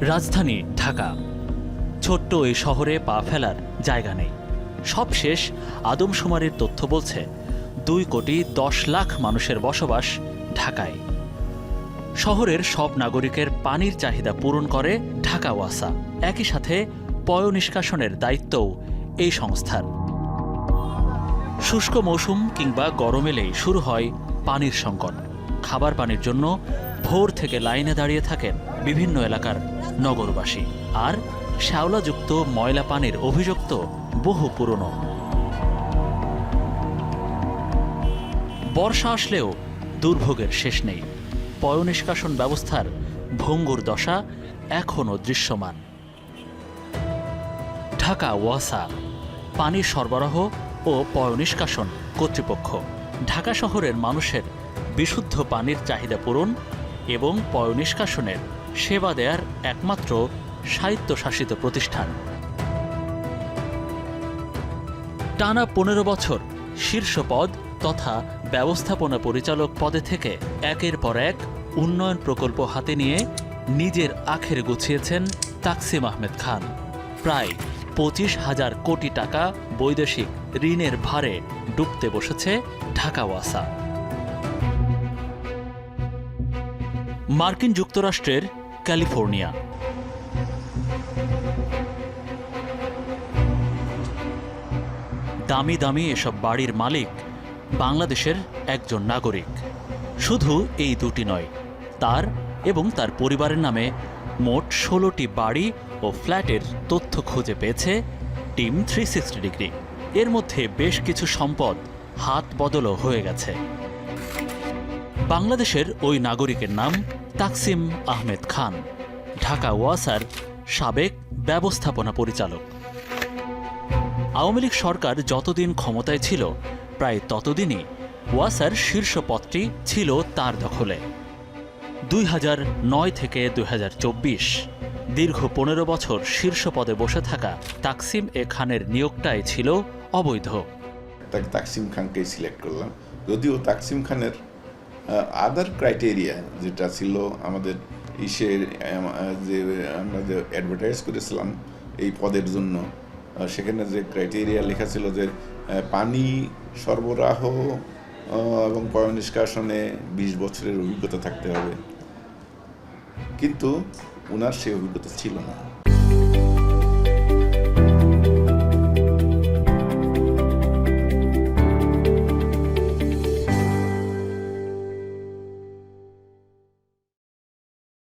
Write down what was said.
রাজধানী ঢাকা। ছোট্ট এই শহরে পা ফেলার জায়গা নেই। সবশেষ আদমশুমারির তথ্য বলছে 2,10,00,000 মানুষের বসবাস ঢাকায়। শহরের সব নাগরিকের পানির চাহিদা পূরণ করে ঢাকা ওয়াসা। একই সাথে পয়ঃনিষ্কাশনের দায়িত্বও এই সংস্থার। শুষ্ক মৌসুম কিংবা গরম এলেই শুরু হয় পানির সংকট। খাবার পানির জন্য ভোর থেকে লাইনে দাঁড়িয়ে থাকেন বিভিন্ন এলাকার নগরবাসী। আর শ্যাওলাযুক্ত ময়লা পানির অভিযোগ তো বহু পুরনো। বর্ষা আসলেও দুর্ভোগের শেষ নেই। পয়ঃনিষ্কাশন ব্যবস্থার ভঙ্গুর দশা এখনও দৃশ্যমান। ঢাকা ওয়াসা পানির সরবরাহ ও পয়ঃনিষ্কাশন কর্তৃপক্ষ ঢাকা শহরের মানুষের বিশুদ্ধ পানির চাহিদা পূরণ এবং পয়ঃনিষ্কাশনের সেবা দেয়ার একমাত্র স্বায়ত্তশাসিত প্রতিষ্ঠান। টানা 15 বছর শীর্ষ পদ তথা ব্যবস্থাপনা পরিচালক পদে থেকে একের পর এক উন্নয়ন প্রকল্প হাতে নিয়ে নিজের আখের গুছিয়েছেন তাকসিম আহমেদ খান। প্রায় 25,000 কোটি টাকা বৈদেশিক ঋণের ভারে ডুবতে বসেছে ঢাকা ওয়াসা। মার্কিন যুক্তরাষ্ট্রের ক্যালিফোর্নিয়া। দামি দামি এসব বাড়ির মালিক বাংলাদেশের একজন নাগরিক। শুধু এই দুটি নয়, তার এবং তার পরিবারের নামে মোট 16টি বাড়ি ও ফ্ল্যাটের তথ্য খুঁজে পেয়েছে টিম 360 ডিগ্রি। এর মধ্যে বেশ কিছু সম্পদ হাত বদলও হয়ে গেছে। বাংলাদেশের ওই নাগরিকের নাম তাকসিম আহমেদ খান, ঢাকা ওয়াসার সাবেক ব্যবস্থাপনা পরিচালক। আওয়ামী লীগ সরকার যতদিন ক্ষমতায় ছিল প্রায় ততদিনই ওয়াসার শীর্ষ পদটি ছিল তার দখলে। 2009 থেকে 2024 দীর্ঘ 15 বছর শীর্ষ পদে বসে থাকা তাকসিম খানের নিয়োগটাই ছিল অবৈধ। তাকসিম খানকে সিলেক্ট করলাম, যদিও তাকসিম খানের আদার ক্রাইটেরিয়া যেটা ছিল আমাদের যে আমরা যে অ্যাডভার্টাইজ করেছিলাম এই পদের জন্য, সেখানে যে ক্রাইটেরিয়া লেখা ছিল যে পানি সরবরাহ এবং পয়ঃনিষ্কাশনে 20 বছরের অভিজ্ঞতা থাকতে হবে, কিন্তু ওনার সেই অভিজ্ঞতা ছিল না।